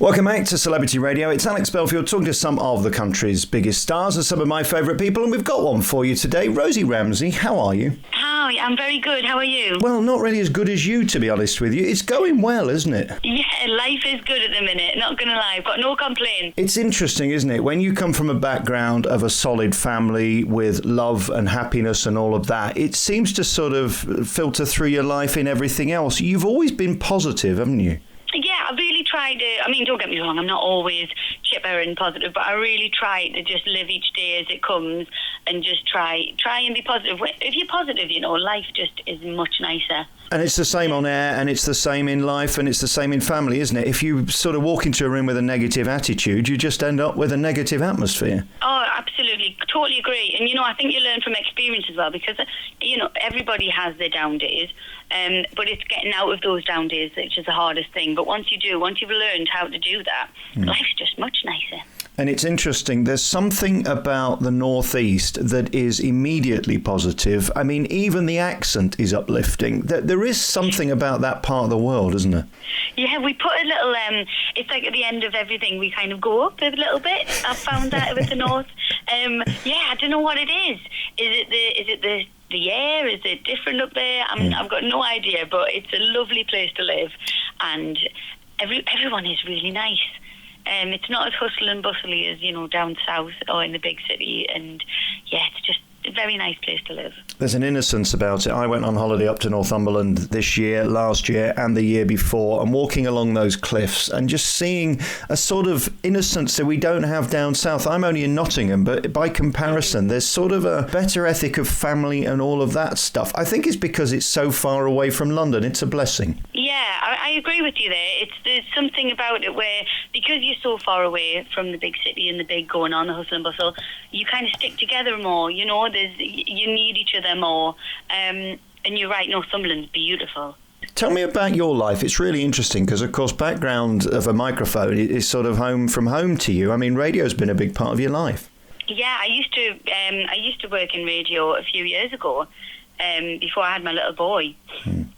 Welcome back to Celebrity Radio. It's Alex Belfield talking to some of the country's biggest stars and some of my favourite people, and we've got one for you today. Rosie Ramsey, how are you? Hi, I'm very good. How are you? Well, not really as good as you, to be honest with you. It's going well, isn't it? Yeah, life is good at the minute. Not going to lie. I've got no complaints. It's interesting, isn't it? When you come from a background of a solid family with love and happiness and all of that, it seems to sort of filter through your life in everything else. You've always been positive, haven't you? Yeah, I really try to, don't get me wrong, I'm not always chipper and positive, but I really try to just live each day as it comes and just try and be positive. If you're positive, life just is much nicer. And it's the same on air, and it's the same in life, and it's the same in family, isn't it? If you sort of walk into a room with a negative attitude, you just end up with a negative atmosphere. Oh, absolutely. Totally agree. And, I think you learn from experience as well, because, everybody has their down days, but it's getting out of those down days which is the hardest thing. But once you've learned how to do that, life's just much nicer. And it's interesting, there's something about the Northeast that is immediately positive. I mean, even the accent is uplifting. There is something about that part of the world, isn't there? Yeah, we put a little, it's like at the end of everything, we kind of go up a little bit. I've found that with the North. I don't know what it is. Is it the air? Is it different up there? I've got no idea, but it's a lovely place to live. And everyone is really nice. It's not as hustle and bustly as, down south or in the big city. And, it's just a very nice place to live. There's an innocence about it. I went on holiday up to Northumberland this year, last year, and the year before, and walking along those cliffs and just seeing a sort of innocence that we don't have down south. I'm only in Nottingham, but by comparison, there's sort of a better ethic of family and all of that stuff. I think it's because it's so far away from London. It's a blessing. Yeah, I agree with you there. There's something about it where, because you're so far away from the big city and the big going on, the hustle and bustle, you kind of stick together more, you need each other more. And you're right, Northumberland's beautiful. Tell me about your life. It's really interesting because, of course, background of a microphone is sort of home from home to you. I mean, radio's been a big part of your life. Yeah, I used to work in radio a few years ago, before I had my little boy.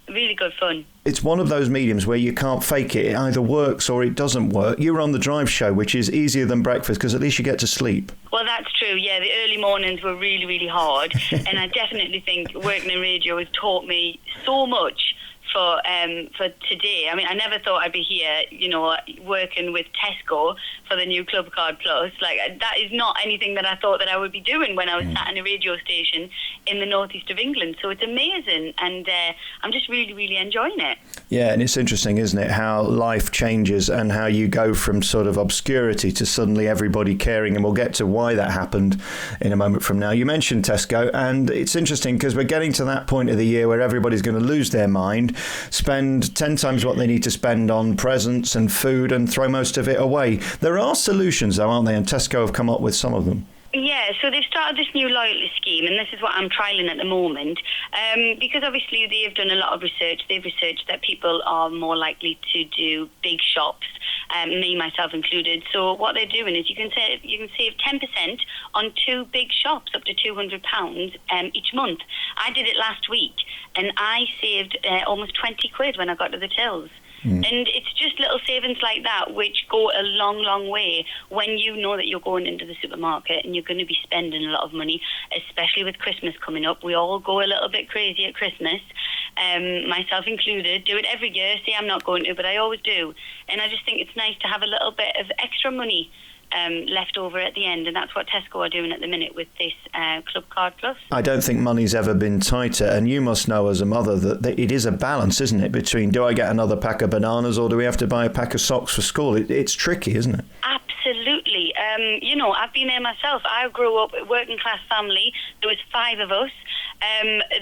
Really good fun. It's one of those mediums where you can't fake it. It either works or it doesn't work. You were on the Drive show, which is easier than breakfast because at least you get to sleep. Well, that's true. Yeah, the early mornings were really, really hard. And I definitely think working in radio has taught me so much for today. I mean, I never thought I'd be here, working with Tesco for the new Club Card Plus. Like, that is not anything that I thought that I would be doing when I was sat in a radio station in the northeast of England. So it's amazing, and I'm just really, really enjoying it. Yeah, and it's interesting, isn't it, how life changes and how you go from sort of obscurity to suddenly everybody caring, and we'll get to why that happened in a moment from now. You mentioned Tesco, and it's interesting because we're getting to that point of the year where everybody's going to lose their mind, spend 10 times what they need to spend on presents and food and throw most of it away. There are solutions, though, aren't they? And Tesco have come up with some of them. Yeah, so they've started this new loyalty scheme, and this is what I'm trialling at the moment, because obviously they've done a lot of research. They've researched that people are more likely to do big shops, me, myself included. So what they're doing is you can save 10% on 2 big shops, up to £200 each month. I did it last week, and I saved almost 20 quid when I got to the tills. And it's just little savings like that which go a long, long way when you know that you're going into the supermarket and you're going to be spending a lot of money, especially with Christmas coming up. We all go a little bit crazy at Christmas, myself included. Do it every year. Say I'm not going to, but I always do. And I just think it's nice to have a little bit of extra money left over at the end, and that's what Tesco are doing at the minute with this Club Card Plus. I don't think money's ever been tighter, and you must know as a mother that it is a balance, isn't it, between do I get another pack of bananas or do we have to buy a pack of socks for school? It's tricky, isn't it? Absolutely. I've been there myself. I grew up a working class family. There was 5 of us.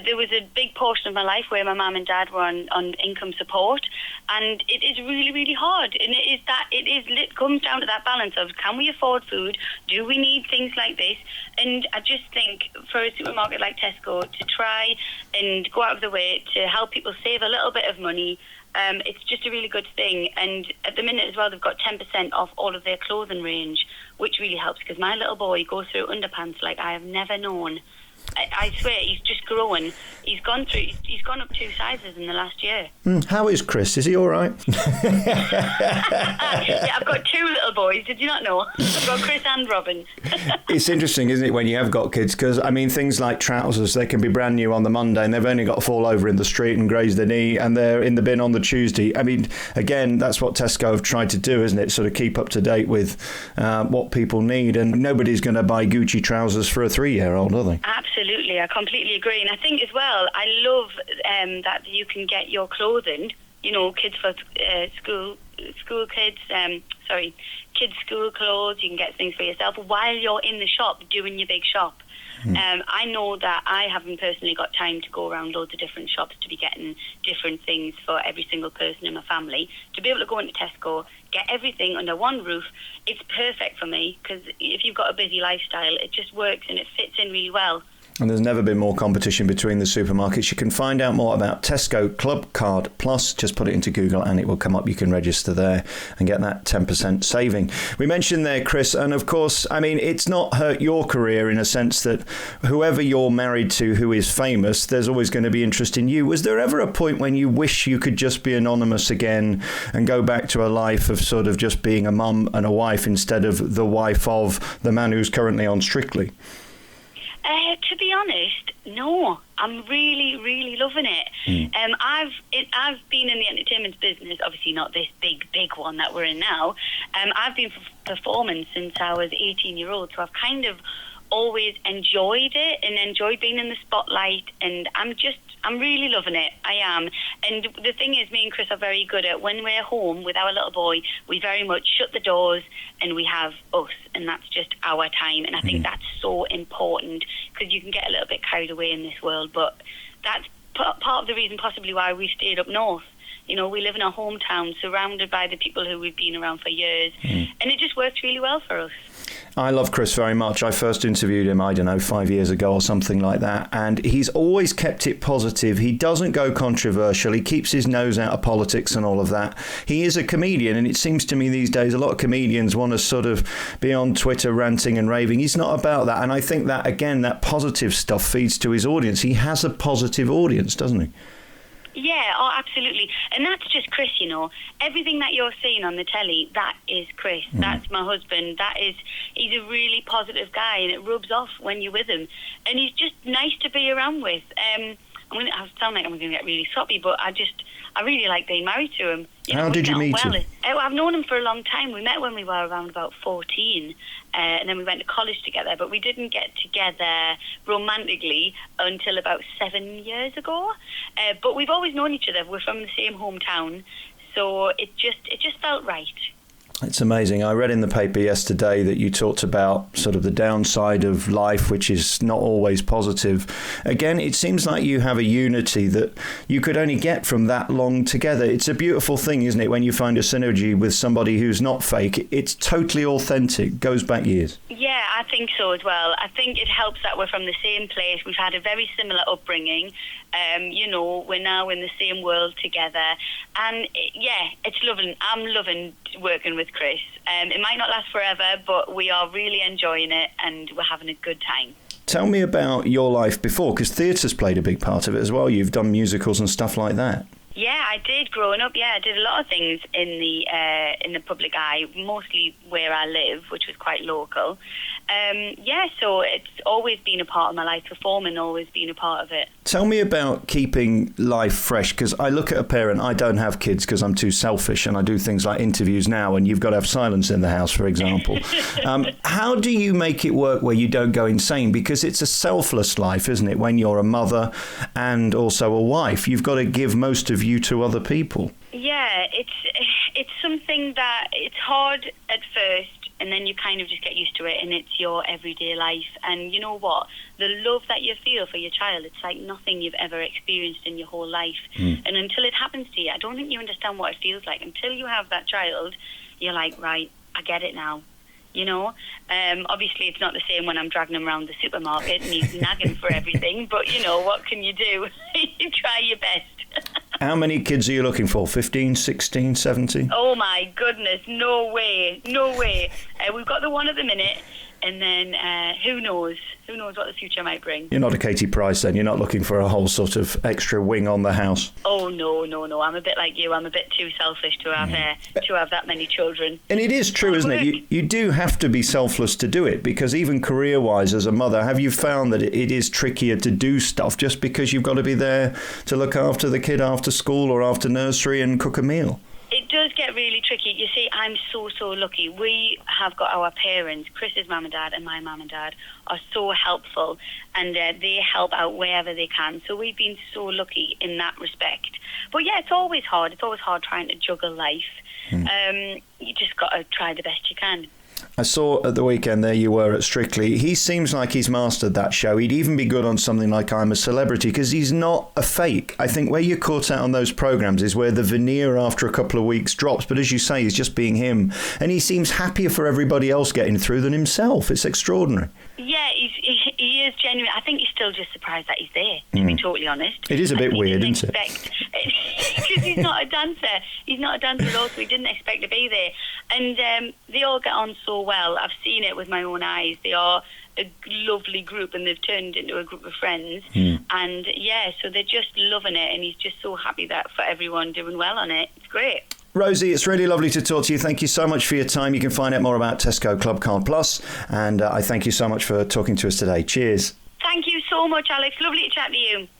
There was a big portion of my life where my mum and dad were on income support, and it is really, really hard. And it comes down to that balance of, can we afford food? Do we need things like this? And I just think for a supermarket like Tesco to try and go out of the way to help people save a little bit of money, it's just a really good thing. And at the minute as well, they've got 10% off all of their clothing range, which really helps because my little boy goes through underpants like I have never known. I swear, he's just growing. He's gone up 2 sizes in the last year. How is Chris? Is he all right? Yeah, I've got 2 little boys. Did you not know? I've got Chris and Robin. It's interesting, isn't it, when you have got kids? Because, I mean, things like trousers, they can be brand new on the Monday and they've only got to fall over in the street and graze their knee and they're in the bin on the Tuesday. I mean, again, that's what Tesco have tried to do, isn't it? Sort of keep up to date with what people need. And nobody's going to buy Gucci trousers for a 3-year-old, are they? Absolutely, I completely agree. And I think as well, I love that you can get your clothing, kids for school kids, kids' school clothes, you can get things for yourself while you're in the shop doing your big shop. I know that I haven't personally got time to go around loads of different shops to be getting different things for every single person in my family. To be able to go into Tesco, get everything under one roof, it's perfect for me, because if you've got a busy lifestyle, it just works and it fits in really well. And there's never been more competition between the supermarkets. You can find out more about Tesco Club Card Plus. Just put it into Google and it will come up. You can register there and get that 10% saving. We mentioned there, Chris, and of course, I mean, it's not hurt your career in a sense that whoever you're married to who is famous, there's always going to be interest in you. Was there ever a point when you wish you could just be anonymous again and go back to a life of sort of just being a mum and a wife instead of the wife of the man who's currently on Strictly? To be honest, no. I'm really, really loving it. I've been in the entertainment business, obviously not this big one that we're in now. I've been performing since I was 18-year-old, so I've kind of always enjoyed it and enjoyed being in the spotlight, and I'm really loving it. I am. And the thing is, me and Chris are very good at, when we're home with our little boy, we very much shut the doors and we have us, and that's just our time. And I think that's so important, because you can get a little bit carried away in this world, but that's part of the reason possibly why we stayed up north. We live in our hometown, surrounded by the people who we've been around for years, and it just works really well for us. I love Chris very much. I first interviewed him, 5 years ago or something like that, and he's always kept it positive. He doesn't go controversial. He keeps his nose out of politics and all of that. He is a comedian, and it seems to me these days a lot of comedians want to sort of be on Twitter ranting and raving. He's not about that, and I think that, again, that positive stuff feeds to his audience. He has a positive audience, doesn't he? Yeah, absolutely. And that's just Chris, Everything that you're seeing on the telly, that is Chris. That's my husband. He's a really positive guy, and it rubs off when you're with him. And he's just nice to be around with. I sound like I'm going to get really soppy, but I really like being married to him. How did you meet him? I've known him for a long time. We met when we were around about 14, and then we went to college together, but we didn't get together romantically until about 7 years ago. But we've always known each other. We're from the same hometown, so it just felt right. It's amazing. I read in the paper yesterday that you talked about sort of the downside of life, which is not always positive. Again, it seems like you have a unity that you could only get from that long together. It's a beautiful thing, isn't it, when you find a synergy with somebody who's not fake. It's totally authentic, goes back years. Yeah, I think so as well. I think it helps that we're from the same place. We've had a very similar upbringing. We're now in the same world together. And it's loving. I'm loving working with Chris. It might not last forever, but we are really enjoying it and we're having a good time. Tell me about your life before, because theatre's played a big part of it as well. You've done musicals and stuff like that. Yeah, I did growing up. Yeah, I did a lot of things in the public eye, mostly where I live, which was quite local. So it's always been a part of my life. Performing always been a part of it. Tell me about keeping life fresh, because I look at a parent. I don't have kids because I'm too selfish, and I do things like interviews now, and you've got to have silence in the house, for example. How do you make it work where you don't go insane? Because it's a selfless life, isn't it? When you're a mother and also a wife, you've got to give most of you to other people. Yeah, it's something that it's hard at first, and then you kind of just get used to it, and it's your everyday life. And you know what? The love that you feel for your child, it's like nothing you've ever experienced in your whole life. And until it happens to you, I don't think you understand what it feels like. Until you have that child, you're like, right, I get it now. Obviously it's not the same when I'm dragging him around the supermarket and he's nagging for everything, but what can you do? You try your best. How many kids are you looking for? 15, 16, 17? Oh my goodness, no way. We've got the one at the minute. and then who knows? Who knows what the future might bring? You're not a Katie Price then. You're not looking for a whole sort of extra wing on the house. Oh no! I'm a bit like you. I'm a bit too selfish to have that many children. And it is true, isn't it? You do have to be selfless to do it, because even career-wise as a mother, have you found that it is trickier to do stuff just because you've got to be there to look after the kid after school or after nursery and cook a meal? It does get really tricky. You see, I'm so lucky. We have got our parents, Chris's mum and dad and my mum and dad, are so helpful, and they help out wherever they can. So we've been so lucky in that respect. But yeah, it's always hard. It's always hard trying to juggle life. You just got to try the best you can. I saw at the weekend there you were at Strictly. He seems like he's mastered that show. He'd even be good on something like I'm a Celebrity, because he's not a fake. I think where you're caught out on those programmes is where the veneer after a couple of weeks drops. But as you say, he's just being him. And he seems happier for everybody else getting through than himself. It's extraordinary. Yeah, he is genuine. I think he's still just surprised that he's there, to be totally honest. It is a bit weird, isn't it? Because he's not a dancer. He's not a dancer at all, so he didn't expect to be there. And they all get on so well. I've seen it with my own eyes. They are a lovely group, and they've turned into a group of friends. And yeah, so they're just loving it, and he's just so happy that for everyone doing well on it. It's great. Rosie, it's really lovely to talk to you. Thank you so much for your time. You can find out more about Tesco Club Card Plus, and I thank you so much for talking to us today. Cheers. Thank you so much, Alex. Lovely to chat to you.